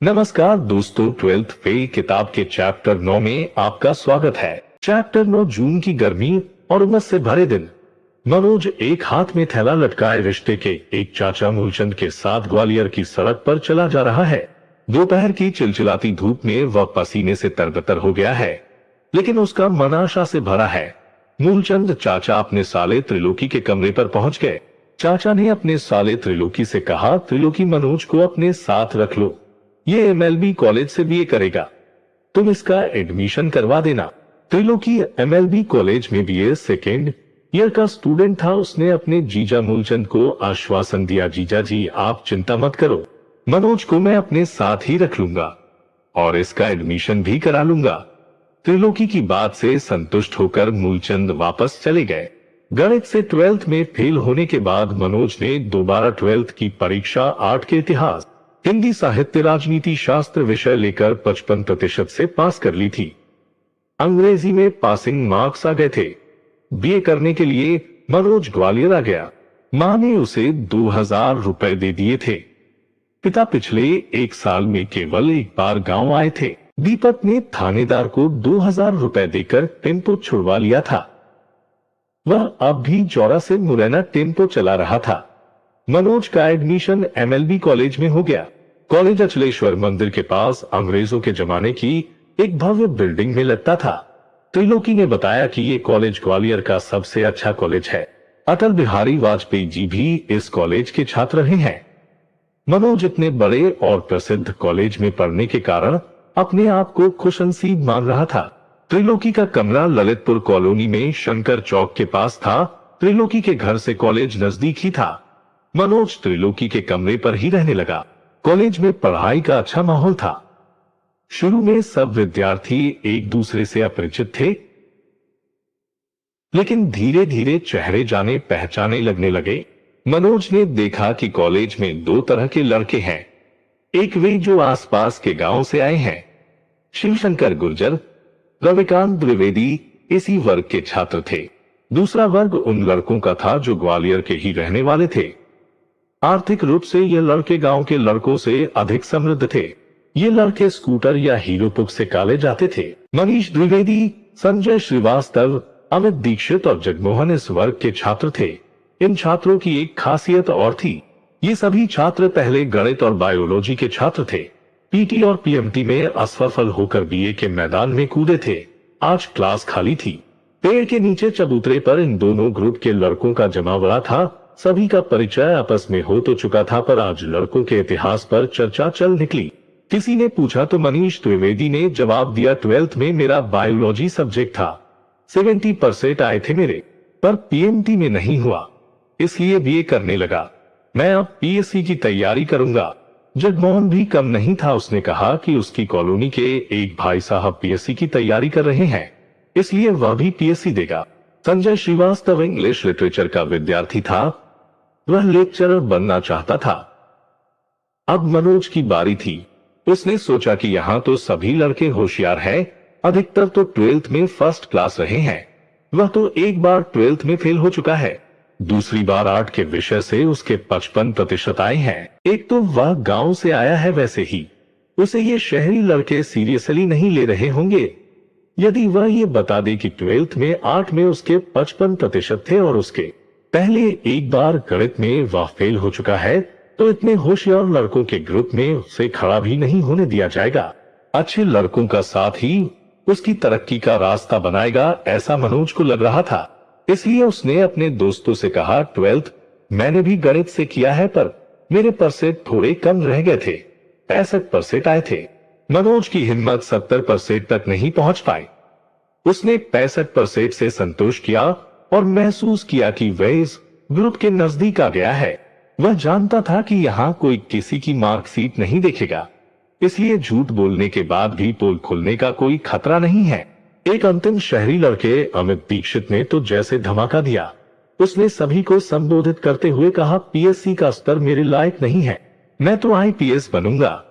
नमस्कार दोस्तों, 12th पे किताब के चैप्टर 9 में आपका स्वागत है। चैप्टर 9 जून की गर्मी और उमस से भरे दिन। मनोज एक हाथ में थैला लटकाए रिश्ते के एक चाचा मूलचंद के साथ ग्वालियर की सड़क पर चला जा रहा है। दोपहर की चिलचिलाती धूप में वह पसीने से तरबतर हो गया है, लेकिन उसका मन आशा से भरा है। मूलचंद चाचा अपने साले त्रिलोकी के कमरे पर पहुंच गए। चाचा ने अपने साले त्रिलोकी से कहा, त्रिलोकी, मनोज को अपने साथ रख लो, ये एमएलबी कॉलेज से बीए करेगा, तुम इसका एडमिशन करवा देना। त्रिलोकी एमएलबी कॉलेज में बीए सेकेंड ईयर का स्टूडेंट था। उसने अपने जीजा मूलचंद को आश्वासन दिया, जीजा जी आप चिंता मत करो, मनोज को मैं अपने साथ ही रख लूंगा और इसका एडमिशन भी करा लूंगा। त्रिलोकी की बात से संतुष्ट होकर मूलचंद वापस चले गए। गणित से 12th में फेल होने के बाद मनोज ने दोबारा 12th की परीक्षा आर्ट के इतिहास, हिंदी, साहित्य, राजनीति शास्त्र विषय लेकर 55% से पास कर ली थी। अंग्रेजी में पासिंग मार्क्स आ गए थे। बीए करने के लिए मनोज ग्वालियर आ गया। मां ने उसे 2000 रुपए दे दिए थे। पिता पिछले एक साल में केवल एक बार गांव आए थे। दीपक ने थानेदार को 2000 रुपए देकर टेम्पो छुड़वा लिया था। वह अब भी चौरा से मुरैना टेम्पो चला रहा था। मनोज का एडमिशन एमएलबी कॉलेज में हो गया। कॉलेज अचलेश्वर मंदिर के पास अंग्रेजों के जमाने की एक भव्य बिल्डिंग में लगता था। त्रिलोकी ने बताया कि ये कॉलेज ग्वालियर का सबसे अच्छा कॉलेज है। अटल बिहारी वाजपेयी जी भी इस कॉलेज के छात्र रहे हैं। मनोज इतने बड़े और प्रसिद्ध कॉलेज में पढ़ने के कारण अपने आप को खुशनसीब मान रहा था। त्रिलोकी का कमरा ललितपुर कॉलोनी में शंकर चौक के पास था। त्रिलोकी के घर से कॉलेज नजदीक ही था। मनोज त्रिलोकी के कमरे पर ही रहने लगा। कॉलेज में पढ़ाई का अच्छा माहौल था। शुरू में सब विद्यार्थी एक दूसरे से अपरिचित थे, लेकिन धीरे धीरे चेहरे जाने पहचाने लगने लगे। मनोज ने देखा कि कॉलेज में दो तरह के लड़के हैं। एक वे जो आसपास के गांव से आए हैं, शिवशंकर गुर्जर, रविकांत द्विवेदी इसी वर्ग के छात्र थे। दूसरा वर्ग उन लड़कों का था जो ग्वालियर के ही रहने वाले थे। आर्थिक रूप से ये लड़के गांव के लड़कों से अधिक समृद्ध थे। ये लड़के स्कूटर या हीरो पुक से काले जाते थे। मनीष द्विवेदी, संजय श्रीवास्तव, अमित दीक्षित और जगमोहन इस वर्ग के छात्र थे। इन छात्रों की एक खासियत और थी, ये सभी छात्र पहले गणित और बायोलॉजी के छात्र थे। पीटी और पीएमटी में असफल होकर बीए के मैदान में कूदे थे। आज क्लास खाली थी। पेड़ के नीचे चबूतरे पर इन दोनों ग्रुप के लड़कों का जमावड़ा था। सभी का परिचय आपस में हो तो चुका था, पर आज लड़कों के इतिहास पर चर्चा चल निकली। किसी ने पूछा तो मनीष द्विवेदी ने जवाब दिया, 12th में मेरा बायोलॉजी सब्जेक्ट था, 70% आए थे मेरे, पर पीएमटी में नहीं हुआ, इसलिए बीए करने लगा। मैं अब पीएससी की तैयारी करूंगा। जगमोहन भी कम नहीं था। उसने कहा कि उसकी कॉलोनी के एक भाई साहब पीएससी की तैयारी कर रहे हैं, इसलिए वह भी पीएससी देगा। संजय श्रीवास्तव इंग्लिश लिटरेचर का विद्यार्थी था। वह लेक्चरर बनना चाहता था। अब मनोज की बारी थी। उसने सोचा कि यहाँ तो सभी लड़के होशियार हैं, अधिकतर तो 12th में फर्स्ट क्लास रहे हैं। वह तो एक बार 12th में फेल हो चुका है, दूसरी बार आर्ट के विषय से उसके 55% आए हैं। एक तो वह गांव से आया है, वैसे ही उसे ये शहरी लड़के सीरियसली नहीं ले रहे होंगे। यदि वह ये बता दे कि 12th में आर्ट में उसके 55% थे और उसके पहले एक बार गणित में वह फेल हो चुका है, तो इतने होशियार लड़कों के ग्रुप में उसे खड़ा भी नहीं होने दिया जाएगा। अच्छे लड़कों का साथ ही उसकी तरक्की का रास्ता बनाएगा, ऐसा मनोज को लग रहा था। इसलिए उसने अपने दोस्तों से कहा, 12th मैंने भी गणित से किया है, पर मेरे परसेंट थोड़े कम रह गए थे, 65% आए थे। मनोज की हिम्मत 70% तक नहीं पहुंच पाई। उसने 65% से संतोष किया और महसूस किया कि वह इस ग्रुप के नजदीक आ गया है। वह जानता था कि यहाँ कोई किसी की मार्कशीट नहीं देखेगा, इसलिए झूठ बोलने के बाद भी पोल खुलने का कोई खतरा नहीं है। एक अंतिम शहरी लड़के अमित दीक्षित ने तो जैसे धमाका दिया। उसने सभी को संबोधित करते हुए कहा, पीएससी का स्तर मेरे लायक नहीं है, मैं तो आईपीएस बनूंगा।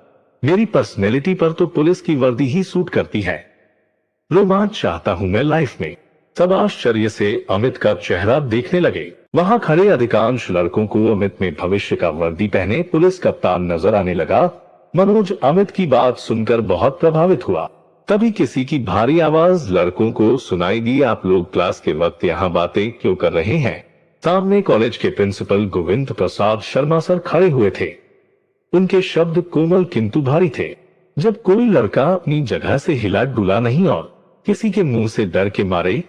मेरी पर्सनैलिटी पर तो पुलिस की वर्दी ही सूट करती है। रोमांच चाहता हूं मैं लाइफ में। सब आश्चर्य से अमित का चेहरा देखने लगे। वहां खड़े अधिकांश लड़कों को अमित में भविष्य का वर्दी पहने पुलिस कप्तान नजर आने लगा। मनोज अमित की बात सुनकर बहुत प्रभावित हुआ। तभी किसी की भारी आवाज लड़कों को सुनाई दी, आप लोग क्लास के वक्त यहाँ बातें क्यों कर रहे हैं? सामने कॉलेज के प्रिंसिपल गोविंद प्रसाद शर्मा सर खड़े हुए थे। उनके शब्द कोमल किंतु भारी थे। जब कोई लड़का अपनी जगह से हिला डुला नहीं और किसी के मुंह से डर के मारे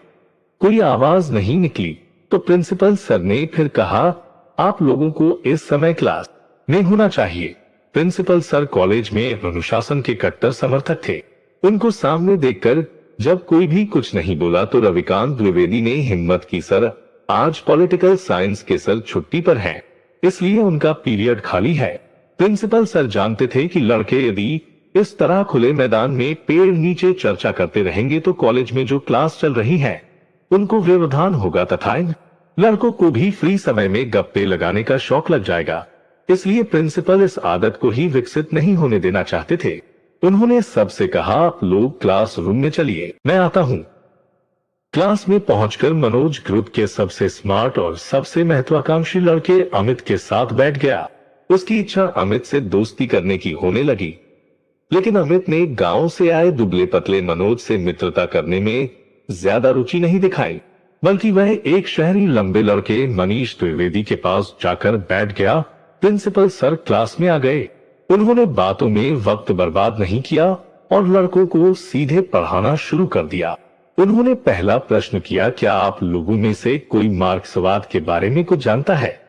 कोई आवाज नहीं निकली, तो प्रिंसिपल सर ने फिर कहा, आप लोगों को इस समय क्लास में होना चाहिए। प्रिंसिपल सर कॉलेज में अनुशासन के कट्टर समर्थक थे। उनको सामने देखकर जब कोई भी कुछ नहीं बोला तो रविकांत द्विवेदी ने हिम्मत की, सर आज पॉलिटिकल साइंस के सर छुट्टी पर हैं, इसलिए उनका पीरियड खाली है। प्रिंसिपल सर जानते थे कि लड़के यदि इस तरह खुले मैदान में पेड़ नीचे चर्चा करते रहेंगे तो कॉलेज में जो क्लास चल रही है उनको व्यवधान होगा तथा इन लड़कों को भी फ्री समय में गप्पे लगाने का शौक लग जाएगा। इसलिए प्रिंसिपल इस आदत को ही विकसित नहीं होने देना चाहते थे। उन्होंने सबसे कहा, आप लोग क्लास रूम में चलिए, मैं आता हूं। क्लास में पहुंचकर मनोज ग्रुप के सबसे स्मार्ट और सबसे महत्वाकांक्षी लड़के अमित के साथ बैठ गया। उसकी इच्छा अमित से दोस्ती करने की होने लगी, लेकिन अमित ने गांव से आए दुबले पतले मनोज से मित्रता करने में ज्यादा रुचि नहीं दिखाई, बल्कि वह एक शहरी लंबे लड़के मनीष द्विवेदी के पास जाकर बैठ गया। प्रिंसिपल सर क्लास में आ गए। उन्होंने बातों में वक्त बर्बाद नहीं किया और लड़कों को सीधे पढ़ाना शुरू कर दिया। उन्होंने पहला प्रश्न किया, क्या आप लोगों में से कोई मार्क्सवाद के बारे में कुछ जानता है?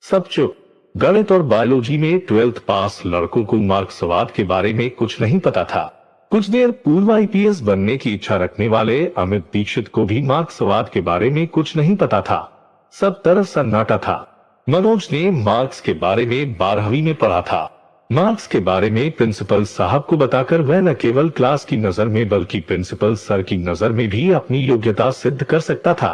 सब चुप। गणित और बायोलॉजी में 12th पास लड़कों को मार्क्सवाद के बारे में कुछ नहीं पता था। कुछ देर पूर्व आईपीएस बनने की इच्छा रखने वाले अमित दीक्षित को भी मार्क्सवाद के बारे में कुछ नहीं पता था। सब तरफ सन्नाटा था। मनोज ने मार्क्स के बारे में 12वीं में पढ़ा था। मार्क्स के बारे में प्रिंसिपल साहब को बताकर वह न केवल क्लास की नजर में बल्कि प्रिंसिपल सर की नजर में भी अपनी योग्यता सिद्ध कर सकता था।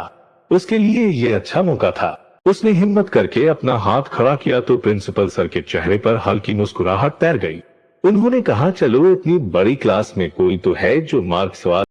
उसके लिए यह अच्छा मौका था। उसने हिम्मत करके अपना हाथ खड़ा किया तो प्रिंसिपल सर के चेहरे पर हल्की मुस्कुराहट तैर गई। उन्होंने कहा, चलो इतनी बड़ी क्लास में कोई तो है जो मार्क्सवाद